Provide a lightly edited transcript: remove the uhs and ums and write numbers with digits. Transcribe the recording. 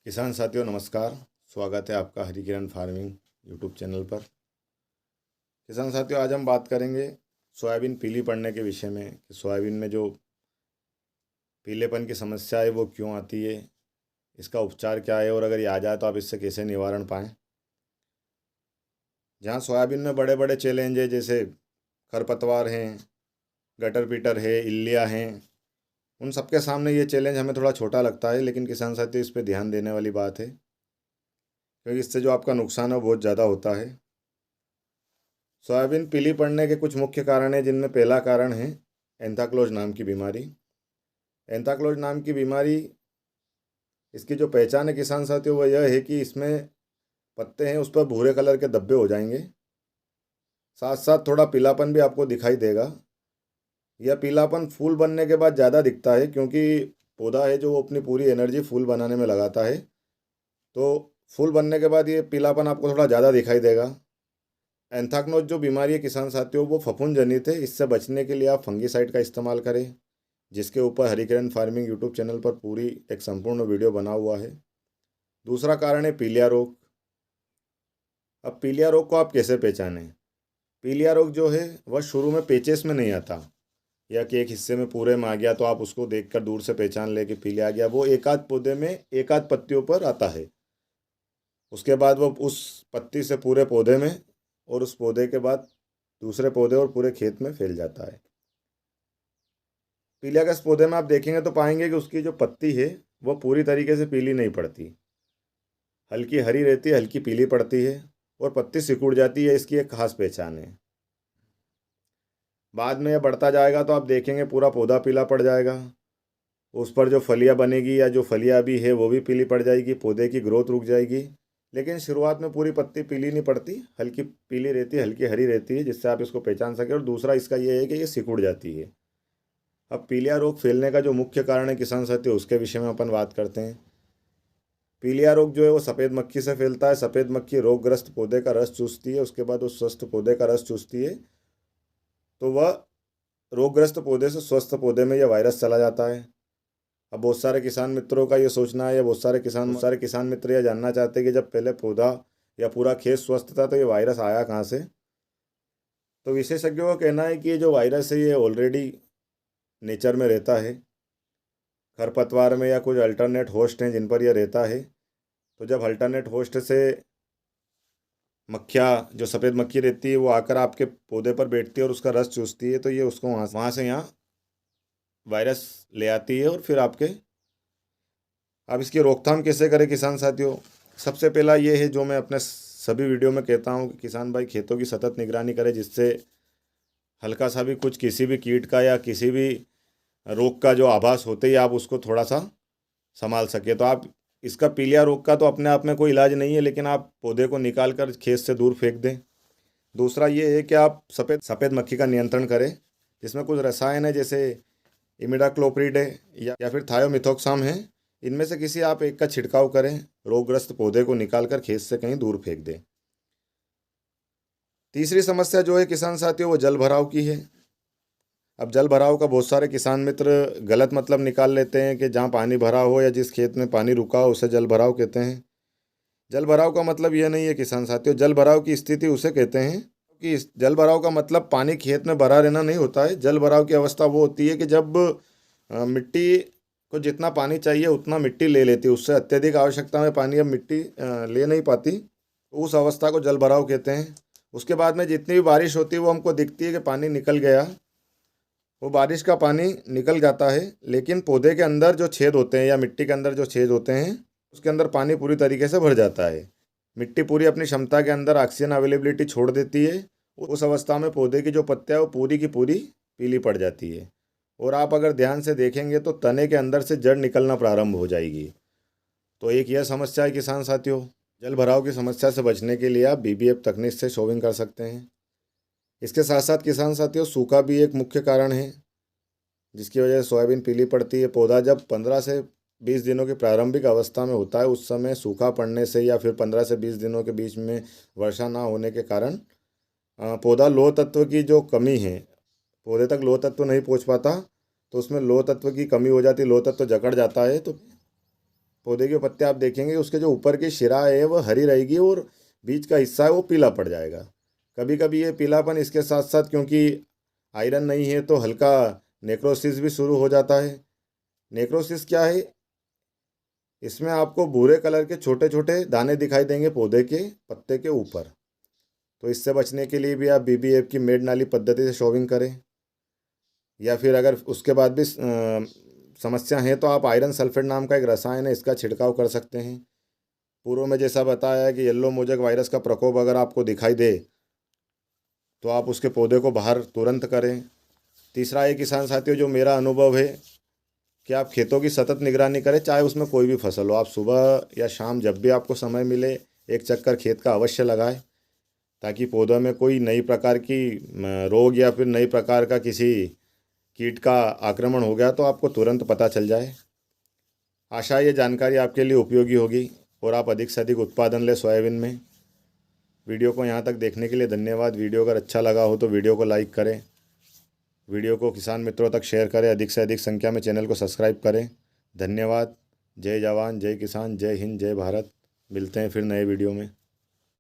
किसान साथियों नमस्कार। स्वागत है आपका हरी किरण फार्मिंग यूट्यूब चैनल पर। किसान साथियों आज हम बात करेंगे सोयाबीन पीली पड़ने के विषय में कि सोयाबीन में जो पीलेपन की समस्या है वो क्यों आती है, इसका उपचार क्या है और अगर ये आ जाए तो आप इससे कैसे निवारण पाएँ। जहाँ सोयाबीन में बड़े बड़े चैलेंज है जैसे खरपतवार हैं, गटर पीटर है, इल्लियाँ हैं, उन सबके सामने ये चैलेंज हमें थोड़ा छोटा लगता है, लेकिन किसान साथियों इस पर ध्यान देने वाली बात है क्योंकि इससे जो आपका नुकसान है वो बहुत ज़्यादा होता है। सोयाबीन पीली पड़ने के कुछ मुख्य कारण हैं, जिनमें पहला कारण है एंथ्राक्नोज नाम की बीमारी। एंथ्राक्नोज नाम की बीमारी, इसकी जो पहचान है किसान साथियों वो यह है कि इसमें पत्ते हैं उस पर भूरे कलर के धब्बे हो जाएंगे, साथ साथ थोड़ा पीलापन भी आपको दिखाई देगा। यह पीलापन फूल बनने के बाद ज़्यादा दिखता है क्योंकि पौधा है जो वो अपनी पूरी एनर्जी फूल बनाने में लगाता है, तो फूल बनने के बाद ये पीलापन आपको थोड़ा ज़्यादा दिखाई देगा। एंथ्राक्नोज जो बीमारी है किसान साथियों वो फफूंद जनित है। इससे बचने के लिए आप फंगीसाइड का इस्तेमाल करें, जिसके ऊपर हरी किरण फार्मिंग यूट्यूब चैनल पर पूरी एक संपूर्ण वीडियो बना हुआ है। दूसरा कारण है पीलिया रोग। अब पीलिया रोग को आप कैसे पहचानें। पीलिया रोग जो है वह शुरू में पेचेस में नहीं आता या कि एक हिस्से में पूरे में आ गया तो आप उसको देखकर दूर से पहचान ले कि पीलिया आ गया। वो एक आध पौधे में एक आध पत्तियों पर आता है, उसके बाद वो उस पत्ती से पूरे पौधे में और उस पौधे के बाद दूसरे पौधे और पूरे खेत में फैल जाता है। पीलिया के इस पौधे में आप देखेंगे तो पाएंगे कि उसकी जो पत्ती है वह पूरी तरीके से पीली नहीं पड़ती, हल्की हरी रहती है, हल्की पीली पड़ती है और पत्ती सिकुड़ जाती है। इसकी एक खास पहचान है। बाद में यह बढ़ता जाएगा तो आप देखेंगे पूरा पौधा पीला पड़ जाएगा, उस पर जो फलियां बनेगी या जो फलियां भी है वो भी पीली पड़ जाएगी, पौधे की ग्रोथ रुक जाएगी। लेकिन शुरुआत में पूरी पत्ती पीली नहीं पड़ती, हल्की पीली रहती है, हल्की हरी रहती है, जिससे आप इसको पहचान सकें। और दूसरा इसका ये है कि ये सिकुड़ जाती है। अब पीलिया रोग फैलने का जो मुख्य कारण है किसान साथियों उसके विषय में अपन बात करते हैं। पीलिया रोग जो है वो सफ़ेद मक्खी से फैलता है। सफ़ेद मक्खी रोगग्रस्त पौधे का रस चूसती है, उसके बाद उस स्वस्थ पौधे का रस चूसती है, तो वह रोगग्रस्त पौधे से स्वस्थ पौधे में यह वायरस चला जाता है। अब बहुत सारे किसान मित्रों का ये सोचना है या बहुत सारे किसान मित्र यह जानना चाहते हैं कि जब पहले पौधा या पूरा खेत स्वस्थ था तो ये वायरस आया कहाँ से। तो विशेषज्ञों का कहना है कि ये जो वायरस है ये ऑलरेडी नेचर में रहता है, खरपतवार में या कुछ अल्टरनेट होस्ट हैं जिन पर यह रहता है। तो जब अल्टरनेट होस्ट से मक्खियाँ, जो सफ़ेद मक्खी रहती है, वो आकर आपके पौधे पर बैठती है और उसका रस चूसती है, तो ये उसको वहाँ से यहाँ वायरस ले आती है। और फिर आपके अब इसकी रोकथाम कैसे करें किसान साथियों। सबसे पहला ये है जो मैं अपने सभी वीडियो में कहता हूँ कि किसान भाई खेतों की सतत निगरानी करें, जिससे हल्का सा भी कुछ किसी भी कीट का या किसी भी रोग का जो आभास होते ही आप उसको थोड़ा सा संभाल सके। तो आप इसका पीलिया रोग का तो अपने आप में कोई इलाज नहीं है, लेकिन आप पौधे को निकाल कर खेत से दूर फेंक दें। दूसरा ये है कि आप सफ़ेद सफ़ेद मक्खी का नियंत्रण करें, जिसमें कुछ रसायन है जैसे इमिडाक्लोप्रिड है या फिर थायोमिथोक्साम है। इनमें से किसी आप एक का छिड़काव करें, रोगग्रस्त पौधे को निकाल कर खेत से कहीं दूर फेंक दें। तीसरी समस्या जो है किसान साथियों वो जल भराव की है। अब जल भराव का बहुत सारे किसान मित्र गलत मतलब निकाल लेते हैं कि जहाँ पानी भरा हो या जिस खेत में पानी रुका हो उसे जल भराव कहते हैं। जल भराव का मतलब यह नहीं है किसान साथियों। जल भराव की स्थिति उसे कहते हैं कि जल भराव का मतलब पानी खेत में भरा रहना नहीं होता है। जल भराव की अवस्था वो होती है कि जब मिट्टी को जितना पानी चाहिए उतना मिट्टी ले लेती है, उससे अत्यधिक आवश्यकता में पानी अब मिट्टी ले नहीं पाती, तो उस अवस्था को जल भराव कहते हैं। उसके बाद में जितनी भी बारिश होती है वो हमको दिखती है कि पानी निकल गया, वो बारिश का पानी निकल जाता है, लेकिन पौधे के अंदर जो छेद होते हैं या मिट्टी के अंदर जो छेद होते हैं उसके अंदर पानी पूरी तरीके से भर जाता है। मिट्टी पूरी अपनी क्षमता के अंदर ऑक्सीजन अवेलेबिलिटी छोड़ देती है। उस अवस्था में पौधे की जो पत्तियाँ वो पूरी की पूरी पीली पड़ जाती है और आप अगर ध्यान से देखेंगे तो तने के अंदर से जड़ निकलना प्रारंभ हो जाएगी। तो एक यह समस्या है किसान साथियों। जल भराव की समस्या से बचने के लिए आप बीबीएफ तकनीक से सोविंग कर सकते हैं। इसके साथ साथ किसान साथियों सूखा भी एक मुख्य कारण है जिसकी वजह से सोयाबीन पीली पड़ती है। पौधा जब 15 से 20 दिनों की प्रारंभिक अवस्था में होता है उस समय सूखा पड़ने से या फिर 15 से 20 दिनों के बीच में वर्षा ना होने के कारण पौधा लोह तत्व की जो कमी है, पौधे तक लोह तत्व नहीं पहुंच पाता, तो उसमें लोह तत्व की कमी हो जाती है, लोह तत्व जकड़ जाता है। तो पौधे के पत्ते आप देखेंगे उसके जो ऊपर की शिरा है वो हरी रहेगी और बीच का हिस्सा है वो पीला पड़ जाएगा। कभी कभी ये पीलापन इसके साथ साथ, क्योंकि आयरन नहीं है, तो हल्का नेक्रोसिस भी शुरू हो जाता है। नेक्रोसिस क्या है? इसमें आपको भूरे कलर के छोटे छोटे दाने दिखाई देंगे पौधे के पत्ते के ऊपर। तो इससे बचने के लिए भी आप BBF की मेड नाली पद्धति से शॉविंग करें, या फिर अगर उसके बाद भी समस्या है तो आप आयरन सल्फेट नाम का एक रसायन है, इसका छिड़काव कर सकते हैं। पूर्व में जैसा बताया है कि येलो मोजेक वायरस का प्रकोप अगर आपको दिखाई दे तो आप उसके पौधे को बाहर तुरंत करें। तीसरा ये किसान साथियों, जो मेरा अनुभव है कि आप खेतों की सतत निगरानी करें, चाहे उसमें कोई भी फसल हो। आप सुबह या शाम जब भी आपको समय मिले एक चक्कर खेत का अवश्य लगाएं, ताकि पौधों में कोई नई प्रकार की रोग या फिर नई प्रकार का किसी कीट का आक्रमण हो गया तो आपको तुरंत पता चल जाए। आशा है ये जानकारी आपके लिए उपयोगी होगी और आप अधिक से अधिक उत्पादन लें सोयाबीन में। वीडियो को यहाँ तक देखने के लिए धन्यवाद। वीडियो अगर अच्छा लगा हो तो वीडियो को लाइक करें, वीडियो को किसान मित्रों तक शेयर करें, अधिक से अधिक संख्या में चैनल को सब्सक्राइब करें। धन्यवाद। जय जवान, जय किसान, जय हिंद, जय भारत। मिलते हैं फिर नए वीडियो में।